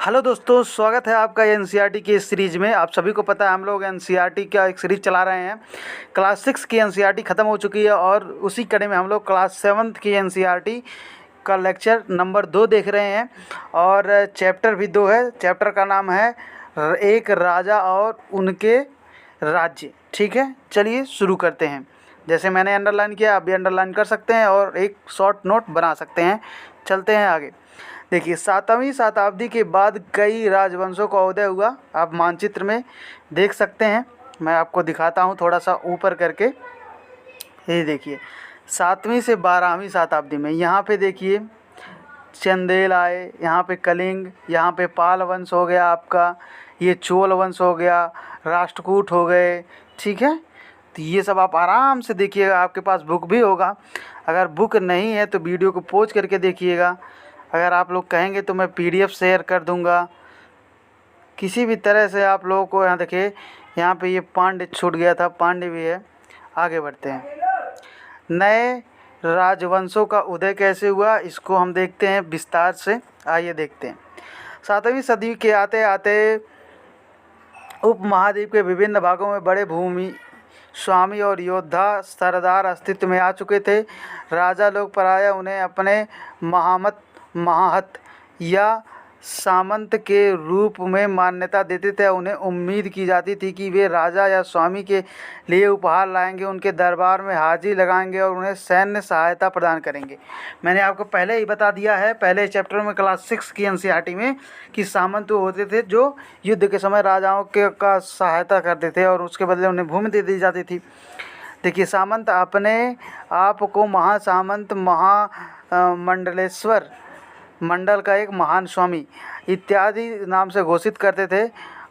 Hello दोस्तों, स्वागत है आपका एनसीईआरटी की इस सीरीज़ में। आप सभी को पता है हम लोग एनसीईआरटी का एक सीरीज़ चला रहे हैं। क्लास 6 की एनसीईआरटी ख़त्म हो चुकी है और उसी कड़ी में हम लोग क्लास 7 की एनसीईआरटी का लेक्चर नंबर 2 देख रहे हैं और चैप्टर भी 2 है। चैप्टर का नाम है एक राजा और उनके राज्य। ठीक है, चलिए शुरू करते हैं। जैसे मैंने अंडरलाइन किया, आप भी अंडरलाइन कर सकते हैं और एक शॉर्ट नोट बना सकते हैं। चलते हैं आगे। देखिए, 7वीं शताब्दी के बाद कई राजवंशों का उदय हुआ। आप मानचित्र में देख सकते हैं, मैं आपको दिखाता हूँ थोड़ा सा ऊपर करके। ये देखिए, 7वीं से 12वीं शताब्दी में यहाँ पे देखिए चंदेल आए, यहाँ पे कलिंग, यहाँ पे पाल वंश हो गया आपका, ये चोल वंश हो गया, राष्ट्रकूट हो गए। ठीक है, तो ये सब आप आराम से देखिएगा। आपके पास बुक भी होगा, अगर बुक नहीं है तो वीडियो को पॉज करके देखिएगा। अगर आप लोग कहेंगे तो मैं पीडीएफ शेयर कर दूंगा। किसी भी तरह से आप लोगों को यहाँ देखिए, यहाँ पे ये पांड्य छूट गया था, पांड्य भी है। आगे बढ़ते हैं। नए राजवंशों का उदय कैसे हुआ, इसको हम देखते हैं विस्तार से। आइए देखते हैं। 7वीं सदी के आते आते उपमहाद्वीप के विभिन्न भागों में बड़े भूमि स्वामी और योद्धा सरदार अस्तित्व में आ चुके थे। राजा लोग प्रायः उन्हें अपने महाहत या सामंत के रूप में मान्यता देते थे। उन्हें उम्मीद की जाती थी कि वे राजा या स्वामी के लिए उपहार लाएंगे, उनके दरबार में हाजिरी लगाएंगे और उन्हें सैन्य सहायता प्रदान करेंगे। मैंने आपको पहले ही बता दिया है, पहले चैप्टर में क्लास 6 की एनसीईआरटी में, कि सामंत वो होते थे जो युद्ध के समय राजाओं के का सहायता करते थे और उसके बदले उन्हें भूमि दे दी जाती थी। देखिए, सामंत अपने आप को महासामंत, महामंडलेश्वर, मंडल का एक महान स्वामी इत्यादि नाम से घोषित करते थे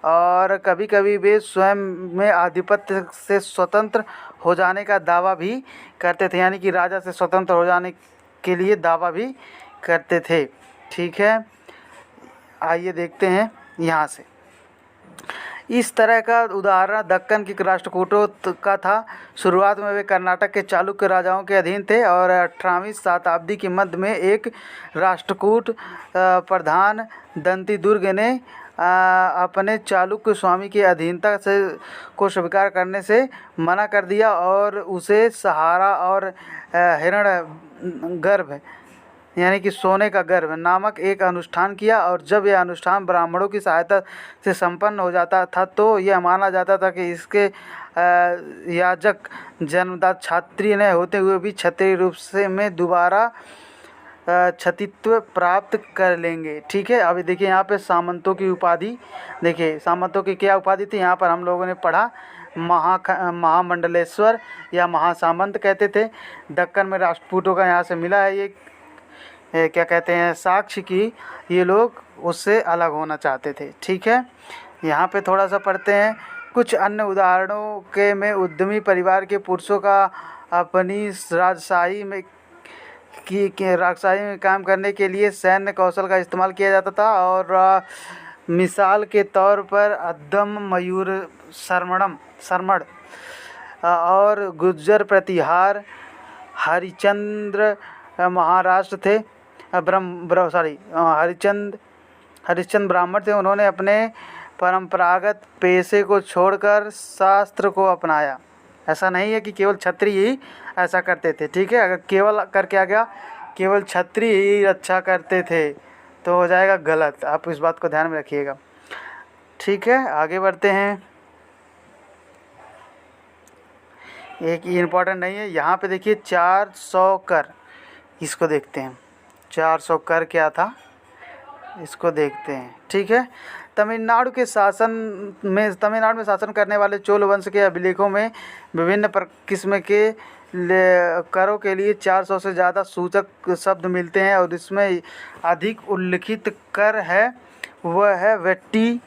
और कभी कभी वे स्वयं में आधिपत्य से स्वतंत्र हो जाने का दावा भी करते थे, यानी कि राजा से स्वतंत्र हो जाने के लिए दावा भी करते थे। ठीक है, आइए देखते हैं यहाँ से। इस तरह का उदाहरण दक्कन की राष्ट्रकूटों का था। शुरुआत में वे कर्नाटक के चालुक्य राजाओं के अधीन थे और 18वीं शताब्दी के मध्य में एक राष्ट्रकूट प्रधान दंतीदुर्ग ने अपने चालुक्य स्वामी की अधीनता से को स्वीकार करने से मना कर दिया और उसे सहारा और हिरण्यगर्भ, यानी कि सोने का गर्भ नामक एक अनुष्ठान किया। और जब यह अनुष्ठान ब्राह्मणों की सहायता से संपन्न हो जाता था तो यह माना जाता था कि इसके याजक जन्मदात क्षत्रिय न होते हुए भी क्षत्रिय रूप से में दोबारा क्षत्रित्व प्राप्त कर लेंगे। ठीक है, अभी देखिए यहाँ पे सामंतों की उपाधि, देखिए सामंतों की क्या उपाधि थी, यहाँ पर हम लोगों ने पढ़ा महामंडलेश्वर या महासामंत कहते थे। दक्कन में राष्ट्रकूटों का यहाँ से मिला है ये क्या कहते हैं, साक्ष्य की ये लोग उससे अलग होना चाहते थे। ठीक है, यहाँ पे थोड़ा सा पढ़ते हैं। कुछ अन्य उदाहरणों में उद्यमी परिवार के पुरुषों का अपनी राजशाही में राजशाही में काम करने के लिए सैन्य कौशल का इस्तेमाल किया जाता था। और मिसाल के तौर पर अद्दम मयूर सरमण और गुज्जर प्रतिहार हरिचंद्र महाराष्ट्र थे। हरिश्चंद्र ब्राह्मण थे। उन्होंने अपने परंपरागत पेशे को छोड़कर शास्त्र को अपनाया। ऐसा नहीं है कि केवल क्षत्रिय ही ऐसा करते थे। ठीक है, अगर केवल करके आ गया केवल क्षत्रिय ही अच्छा करते थे तो हो जाएगा गलत। आप इस बात को ध्यान में रखिएगा। ठीक है, आगे बढ़ते हैं। एक इम्पॉर्टेंट नहीं है, यहाँ पे देखिए 400 कर, इसको देखते हैं। 400 कर क्या था, इसको देखते हैं। ठीक है, तमिलनाडु में शासन करने वाले चोल वंश के अभिलेखों में विभिन्न किस्म के करों के लिए 400 से ज़्यादा सूचक शब्द मिलते हैं और इसमें अधिक उल्लिखित कर है वह है वेट्टी,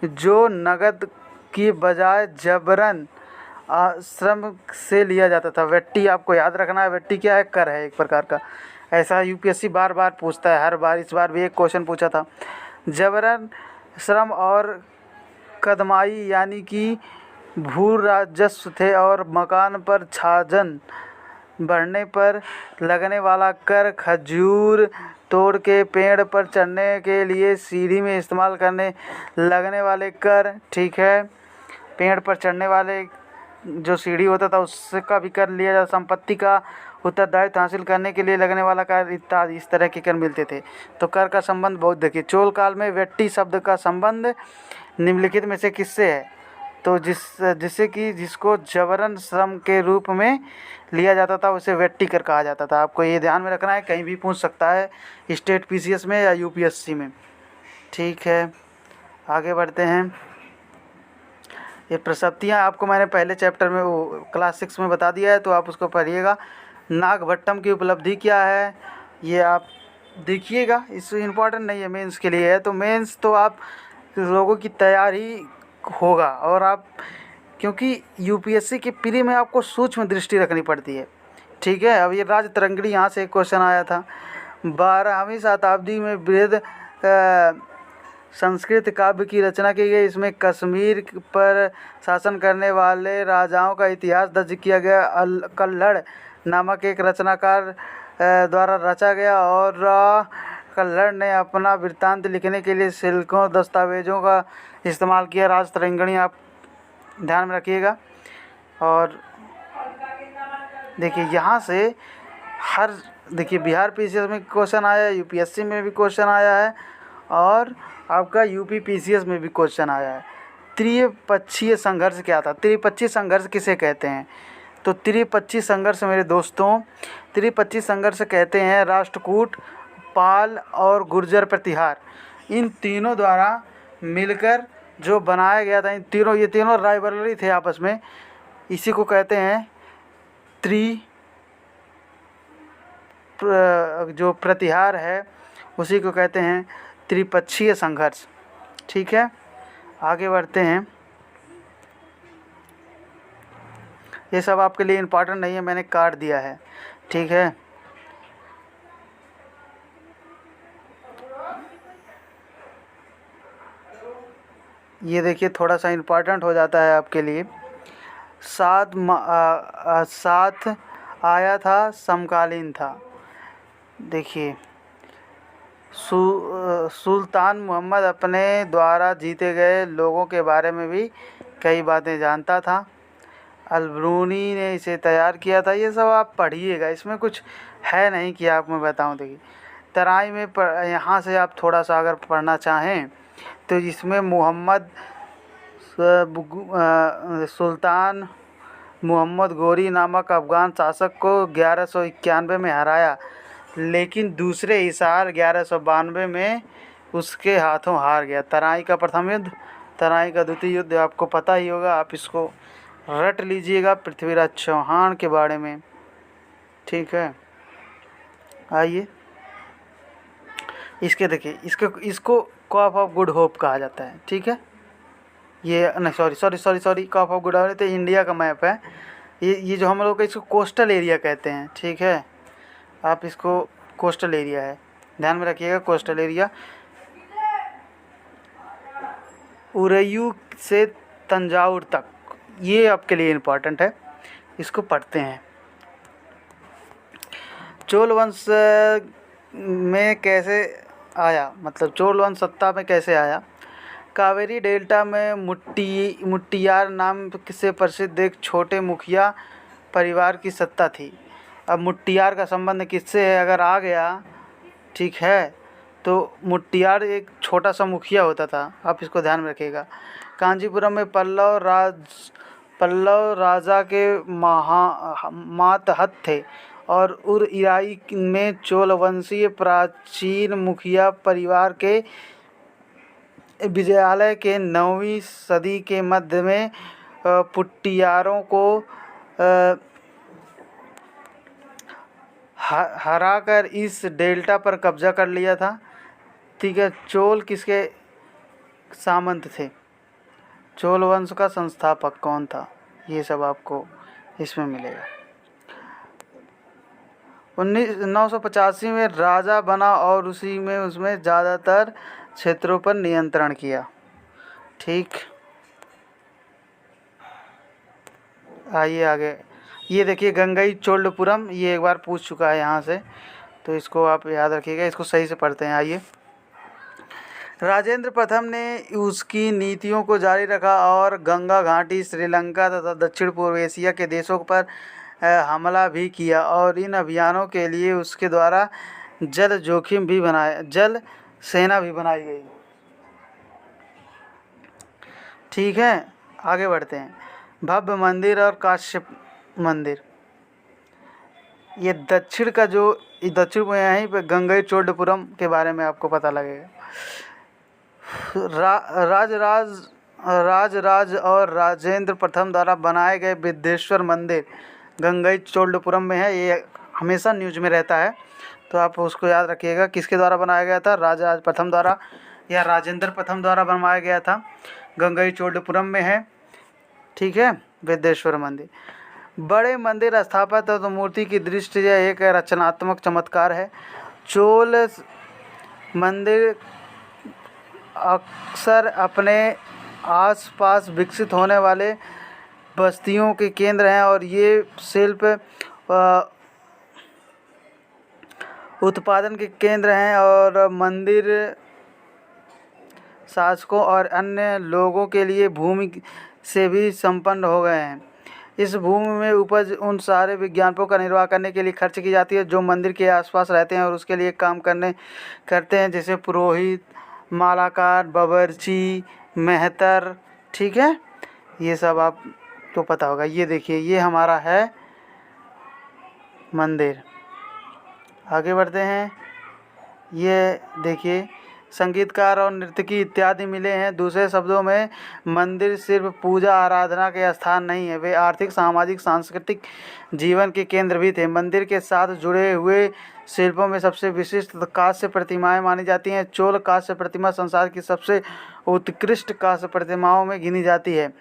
जो नगद की बजाय जबरन श्रम से लिया जाता था। वेट्टी आपको याद रखना है, वेट्टी क्या है, कर है एक प्रकार का। ऐसा यूपीएससी बार बार पूछता है, हर बार। इस बार भी एक क्वेश्चन पूछा था। जबरन श्रम और कदमाई यानी कि भू राजस्व थे और मकान पर छाजन बढ़ने पर लगने वाला कर खजूर तोड़ के पेड़ पर चढ़ने के लिए सीढ़ी में इस्तेमाल करने लगने वाले कर, ठीक है। पेड़ पर चढ़ने वाले जो सीढ़ी होता था उसका भी कर लिया जाता, संपत्ति का उत्तरदायित्व हासिल करने के लिए लगने वाला कर इत्यादि, इस तरह के कर मिलते थे। तो कर का संबंध बहुत देखिए, चोल काल में वेट्टी शब्द का संबंध निम्नलिखित में से किससे है? तो जिससे कि जिसको जबरन श्रम के रूप में लिया जाता था उसे वेट्टी कर कहा जाता था। आपको ये ध्यान में रखना है, कहीं भी पूछ सकता है, स्टेट पीसीएस में या यूपीएससी में, ठीक है। आगे बढ़ते हैं। ये प्रसप्तियाँ आपको मैंने पहले चैप्टर में वो क्लास 6 में बता दिया है, तो आप उसको पढ़िएगा। नागभट्टम की उपलब्धि क्या है ये आप देखिएगा, इससे इम्पोर्टेंट नहीं है, मेंस के लिए है। तो मेंस तो आप लोगों की तैयारी होगा, और आप क्योंकि यूपीएससी के प्री में आपको सूक्ष्म दृष्टि रखनी पड़ती है, ठीक है। अब ये राज तरंगिणी, यहाँ से एक क्वेश्चन आया था। 12वीं शताब्दी में वृहद संस्कृत काव्य की रचना की गई। इसमें कश्मीर पर शासन करने वाले राजाओं का इतिहास दर्ज किया गया। कल्हड़ नामक एक रचनाकार द्वारा रचा गया, और कल्हड़ ने अपना वृत्तांत लिखने के लिए सैकड़ों दस्तावेजों का इस्तेमाल किया। राज तरंगिणी आप ध्यान में रखिएगा। और देखिए यहाँ से हर देखिए बिहार पीसीएस में क्वेश्चन आया है, यूपीएससी में भी क्वेश्चन आया है, और आपका यूपी पीसीएस में भी क्वेश्चन आया है। त्रिपक्षीय संघर्ष क्या था? त्रिपक्षीय संघर्ष किसे कहते हैं? तो त्रिपक्षीय संघर्ष मेरे दोस्तों, त्रिपक्षीय संघर्ष कहते हैं राष्ट्रकूट, पाल और गुर्जर प्रतिहार, इन तीनों द्वारा मिलकर जो बनाया गया था। ये तीनों राइवलरी थे आपस में, इसी को कहते हैं जो प्रतिहार है उसी को कहते हैं त्रिपक्षीय संघर्ष, ठीक है। आगे बढ़ते हैं। ये सब आपके लिए इम्पोर्टेंट नहीं है, मैंने काट दिया है, ठीक है। ये देखिए थोड़ा सा इम्पोर्टेंट हो जाता है आपके लिए। साथ आया था, समकालीन था। देखिए सुल्तान मोहम्मद अपने द्वारा जीते गए लोगों के बारे में भी कई बातें जानता था। अलबरूनी ने इसे तैयार किया था। ये सब आप पढ़िएगा, इसमें कुछ है नहीं कि आप मैं बताऊं। देखिए तराई में यहाँ से आप थोड़ा सा अगर पढ़ना चाहें तो इसमें सुल्तान मोहम्मद गोरी नामक अफ़गान शासक को 1191 में हराया, लेकिन दूसरे हिसार 1192 में उसके हाथों हार गया। तराई का प्रथम युद्ध, तराई का द्वितीय युद्ध आपको पता ही होगा, आप इसको रट लीजिएगा पृथ्वीराज चौहान के बारे में, ठीक है। आइए इसके देखिए, इसको कॉप ऑफ गुड होप कहा जाता है, ठीक है। ये नहीं sorry corp of good hope तो इंडिया का मैप है। ये जो हम लोग इसको कोस्टल एरिया कहते हैं, ठीक है। आप इसको कोस्टल एरिया है, ध्यान में रखिएगा, कोस्टल एरिया। उरैयू से तंजावुर तक, ये आपके लिए इम्पोर्टेंट है, इसको पढ़ते हैं। चोल वंश में कैसे आया, मतलब चोल वंश सत्ता में कैसे आया? कावेरी डेल्टा में मुट्टियार नाम से प्रसिद्ध एक छोटे मुखिया परिवार की सत्ता थी। अब मुट्टियार का संबंध किससे है अगर आ गया, ठीक है, तो मुट्टियार एक छोटा सा मुखिया होता था, आप इसको ध्यान में रखिएगा। कांचीपुरम में पल्लव राजा के मातहत थे, और उरईराई में चोल वंशीय प्राचीन मुखिया परिवार के विजयालय के 9वीं सदी के मध्य में पुट्टियारों को हराकर इस डेल्टा पर कब्जा कर लिया था, ठीक है। चोल किसके सामंत थे? चोल वंश का संस्थापक कौन था? ये सब आपको इसमें मिलेगा। 985 में राजा बना और उसमें ज़्यादातर क्षेत्रों पर नियंत्रण किया, ठीक। आइए आगे। ये देखिए गंगई चोलपुरम, ये एक बार पूछ चुका है यहाँ से, तो इसको आप याद रखिएगा, इसको सही से पढ़ते हैं। आइए, राजेंद्र प्रथम ने उसकी नीतियों को जारी रखा और गंगा घाटी, श्रीलंका तथा दक्षिण पूर्व एशिया के देशों पर हमला भी किया, और इन अभियानों के लिए उसके द्वारा जल सेना भी बनाई गई। ठीक है, आगे बढ़ते हैं। भव्य मंदिर और काश्यप मंदिर, ये दक्षिण का जो दक्षिण में यहीं पे गंगईकोंडापुरम के बारे में आपको पता लगेगा। राज और राजेंद्र प्रथम द्वारा बनाए गए विद्येश्वर मंदिर गंगईकोंडापुरम में है। ये हमेशा न्यूज में रहता है, तो आप उसको याद रखिएगा। किसके द्वारा बनाया गया था? राज प्रथम द्वारा या राजेंद्र प्रथम द्वारा बनवाया गया था। गंगईकोंडापुरम में है। ठीक है, विद्येश्वर मंदिर। बड़े मंदिर स्थापत्य और मूर्ति की दृष्टि से एक रचनात्मक चमत्कार है। चोल मंदिर अक्सर अपने आसपास विकसित होने वाले बस्तियों के केंद्र हैं, और ये शिल्प उत्पादन के केंद्र हैं, और मंदिर शासकों और अन्य लोगों के लिए भूमि से भी संपन्न हो गए हैं। इस भूमि में उपज उन सारे विज्ञापनों का निर्वाह करने के लिए खर्च की जाती है जो मंदिर के आसपास रहते हैं और उसके लिए काम करते हैं, जैसे पुरोहित, मालाकार, बावर्ची, मेहतर। ठीक है, ये सब आप तो पता होगा। ये देखिए, ये हमारा है मंदिर। आगे बढ़ते हैं। ये देखिए, संगीतकार और नर्तकी इत्यादि मिले हैं। दूसरे शब्दों में मंदिर सिर्फ पूजा आराधना के स्थान नहीं है, वे आर्थिक, सामाजिक, सांस्कृतिक जीवन के केंद्र भी थे। मंदिर के साथ जुड़े हुए शिल्पों में सबसे विशिष्ट कांस्य प्रतिमाएं मानी जाती हैं। चोल कांस्य प्रतिमा संसार की सबसे उत्कृष्ट कांस्य प्रतिमाओं में गिनी जाती है।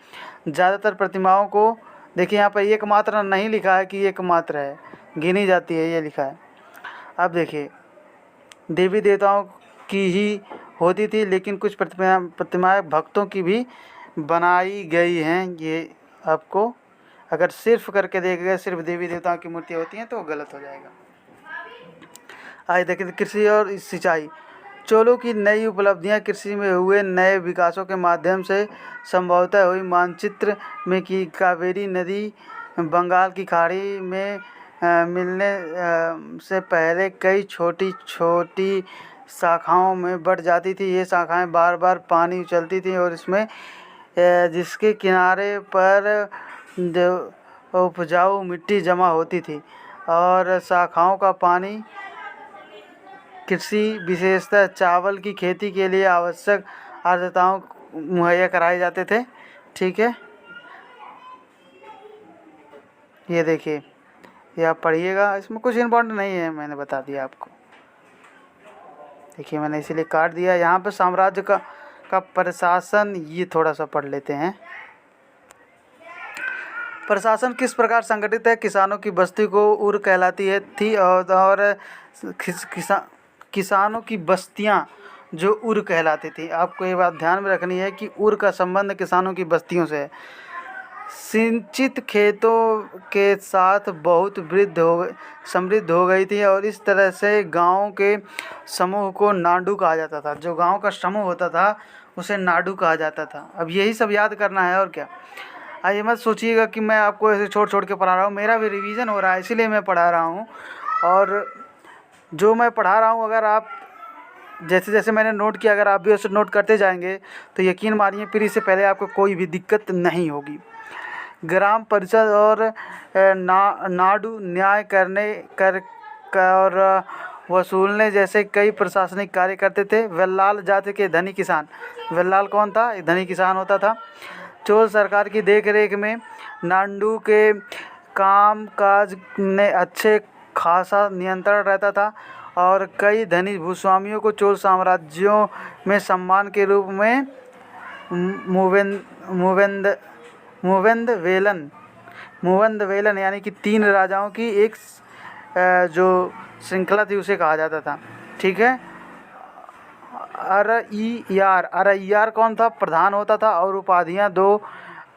ज़्यादातर प्रतिमाओं को देखिए, यहाँ पर एकमात्र नहीं लिखा है कि एकमात्र है, गिनी जाती है, ये लिखा है। अब देखिए, देवी देवताओं की ही होती थी, लेकिन कुछ प्रतिमाएं भक्तों की भी बनाई गई हैं। ये आपको अगर सिर्फ करके देखेगा सिर्फ देवी देवताओं की मूर्ति होती हैं तो गलत हो जाएगा। आइए देखिए, कृषि और सिंचाई। चोलों की नई उपलब्धियां कृषि में हुए नए विकासों के माध्यम से संभवतः हुई। मानचित्र में की कावेरी नदी बंगाल की खाड़ी में मिलने से पहले कई छोटी छोटी शाखाओं में बढ़ जाती थी। ये शाखाएं बार बार पानी उछलती थी और इसमें जिसके किनारे पर उपजाऊ मिट्टी जमा होती थी, और शाखाओं का पानी कृषि विशेषतः चावल की खेती के लिए आवश्यक आर्द्रताओं मुहैया कराए जाते थे। ठीक है, ये देखिए, ये आप पढ़िएगा, इसमें कुछ इम्पोर्टेंट नहीं है, मैंने बता दिया आपको। देखिए, मैंने इसीलिए काट दिया। यहाँ पे साम्राज्य का प्रशासन, ये थोड़ा सा पढ़ लेते हैं। प्रशासन किस प्रकार संगठित है? किसानों की बस्ती को उर कहलाती है थी, और किसानों की बस्तियाँ जो उर कहलाती थी। आपको ये बात ध्यान में रखनी है कि उर का संबंध किसानों की बस्तियों से है। सिंचित खेतों के साथ बहुत समृद्ध हो गई थी, और इस तरह से गाँव के समूह को नाडू कहा जाता था। जो गाँव का समूह होता था उसे नाडू कहा जाता था। अब यही सब याद करना है, और क्या। आइए, मत सोचिएगा कि मैं आपको ऐसे छोड़ के पढ़ा रहा हूँ, मेरा भी रिवीजन हो रहा है इसीलिए मैं पढ़ा रहा हूँ। और जो मैं पढ़ा रहा हूँ, अगर आप जैसे जैसे मैंने नोट किया, अगर आप भी उसे नोट करते जाएंगे तो यकीन मानिए फिर इससे पहले आपको कोई भी दिक्कत नहीं होगी। ग्राम परिषद और नाडू न्याय और वसूलने जैसे कई प्रशासनिक कार्य करते थे। वेल्लाल जाति के धनी किसान, वेल्लाल कौन था? एक धनी किसान होता था। चोल सरकार की देखरेख में नाडू के काम काज ने अच्छे खासा नियंत्रण रहता था, और कई धनी भूस्वामियों को चोल साम्राज्यों में सम्मान के रूप में मुवंद वेलन यानी कि 3 राजाओं की एक जो श्रृंखला थी उसे कहा जाता था। ठीक है, अरैयार कौन था? प्रधान होता था, और उपाधियां 2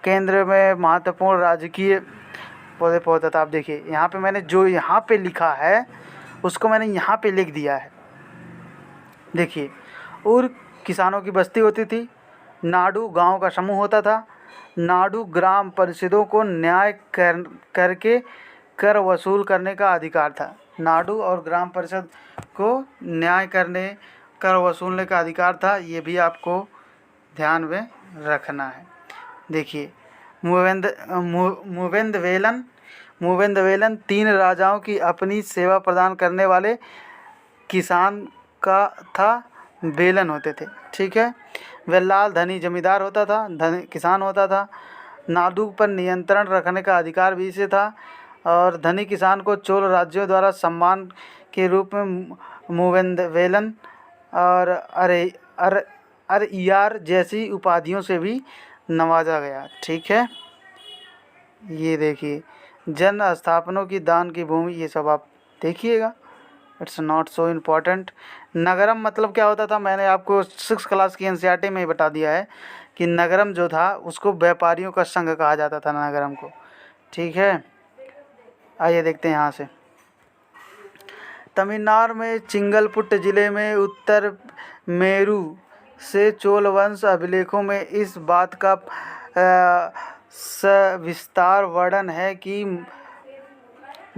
केंद्र में महत्वपूर्ण राजकीय पौधे था। आप देखिए, यहाँ पे मैंने जो यहाँ पे लिखा है उसको मैंने यहाँ पे लिख दिया है। देखिए, और किसानों की बस्ती होती थी, नाडु गांव का समूह होता था, नाडु ग्राम परिषदों को न्याय करके कर वसूल करने का अधिकार था। नाडु और ग्राम परिषद को न्याय करने कर वसूलने का अधिकार था, ये भी आपको ध्यान में रखना है। देखिए, मूवेंदवेलन 3 राजाओं की अपनी सेवा प्रदान करने वाले किसान का था, वेलन होते थे। ठीक है, वेल्लाल धनी जमींदार होता था, धनी किसान होता था। नाडु पर नियंत्रण रखने का अधिकार भी इसे था, और धनी किसान को चोल राज्यों द्वारा सम्मान के रूप में मूवेंदवेलन और अरइयार जैसी उपाधियों से भी नवाजा गया। ठीक है, ये देखिए, जन स्थापनों की दान की भूमि, ये सब आप देखिएगा, इट्स नॉट सो इम्पॉर्टेंट। नगरम मतलब क्या होता था, मैंने आपको 6 क्लास की एनसीईआरटी में ही बता दिया है कि नगरम जो था उसको व्यापारियों का संघ कहा जाता था, नगरम को। ठीक है, आइए देखते हैं यहाँ से। तमिलनाडु में चिंगलपुट जिले में उत्तर मेरू से चोल वंश अभिलेखों में इस बात का सविस्तार वर्णन है कि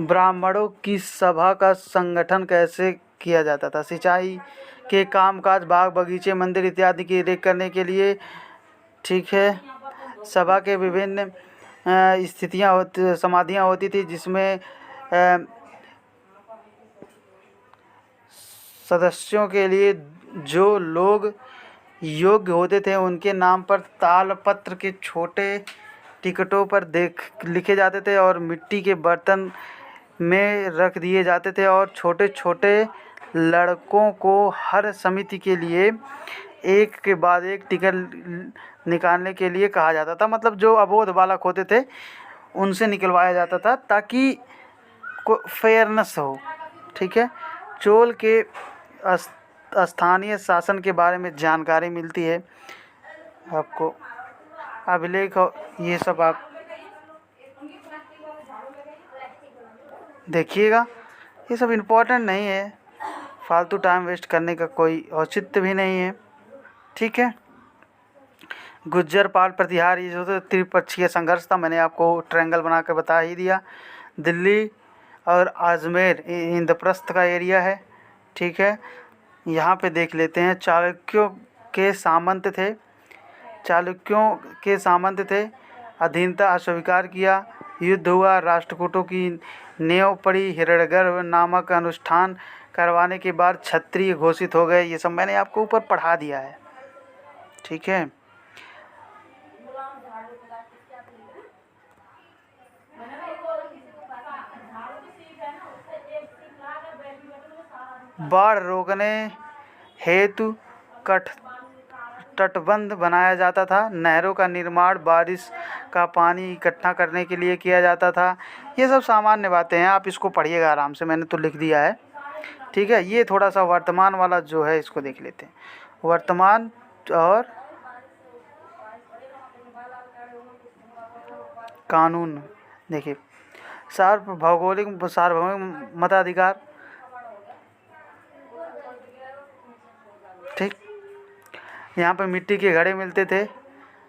ब्राह्मणों की सभा का संगठन कैसे किया जाता था। सिंचाई के कामकाज, बाग बगीचे, मंदिर इत्यादि की देख करने के लिए, ठीक है, सभा के विभिन्न स्थितियाँ समाधियाँ होती थी, जिसमें सदस्यों के लिए जो लोग योग्य होते थे उनके नाम पर तालपत्र के छोटे टिकटों पर लिखे जाते थे और मिट्टी के बर्तन में रख दिए जाते थे, और छोटे छोटे लड़कों को हर समिति के लिए एक के बाद एक टिकट निकालने के लिए कहा जाता था। मतलब जो अबोध बालक होते थे उनसे निकलवाया जाता था ताकि फेयरनेस हो। ठीक है, चोल के स्थानीय शासन के बारे में जानकारी मिलती है आपको, अभिलेख, ये सब आप देखिएगा। ये सब इम्पोर्टेंट नहीं है, फालतू टाइम वेस्ट करने का कोई औचित्य भी नहीं है। ठीक है, गुज्जर पाल प्रतिहार, ये जो त्रिपक्षीय संघर्ष था, मैंने आपको ट्रायंगल बनाकर बता ही दिया। दिल्ली और अजमेर इंद्रप्रस्थ का एरिया है। ठीक है, यहाँ पे देख लेते हैं। चालुक्यों के सामंत थे, अधीनता अस्वीकार किया, युद्ध हुआ, राष्ट्रकूटों की नेव पड़ी, हिरण्यगर्भ नामक अनुष्ठान करवाने के बाद क्षत्रिय घोषित हो गए। ये सब मैंने आपको ऊपर पढ़ा दिया है। ठीक है, बाढ़ रोकने हेतु तटबंध बनाया जाता था। नहरों का निर्माण बारिश का पानी इकट्ठा करने के लिए किया जाता था। ये सब सामान्य बातें हैं, आप इसको पढ़िएगा आराम से, मैंने तो लिख दिया है। ठीक है, ये थोड़ा सा वर्तमान वाला जो है इसको देख लेते हैं। वर्तमान और कानून, देखिए, सार्वभौमिक मताधिकार। ठीक, यहाँ पे मिट्टी के घड़े मिलते थे,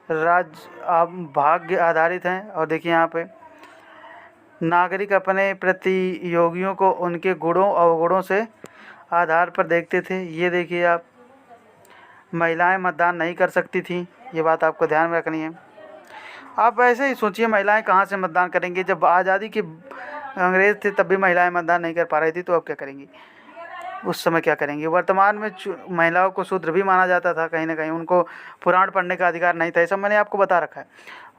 भाग्य आधारित हैं। और देखिए यहाँ पे नागरिक अपने प्रतियोगियों को उनके गुणों अवगुणों से आधार पर देखते थे। ये देखिए आप, महिलाएं मतदान नहीं कर सकती थी, ये बात आपको ध्यान में रखनी है। आप ऐसे ही सोचिए, महिलाएं कहाँ से मतदान करेंगी? जब आज़ादी के अंग्रेज़ थे तब भी महिलाएं मतदान नहीं कर पा रही थी, तो अब क्या करेंगी? उस समय क्या करेंगे? वर्तमान में महिलाओं को शूद्र भी माना जाता था, कहीं ना कहीं उनको पुराण पढ़ने का अधिकार नहीं था। ये सब मैंने आपको बता रखा है।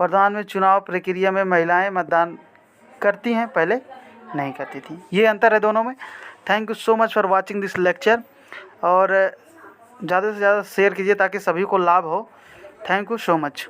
वर्तमान में चुनाव प्रक्रिया में महिलाएं मतदान करती हैं, पहले नहीं करती थी। ये अंतर है दोनों में। Thank you so much for watching this lecture, और ज़्यादा से ज़्यादा शेयर कीजिए ताकि सभी को लाभ हो। Thank you so much.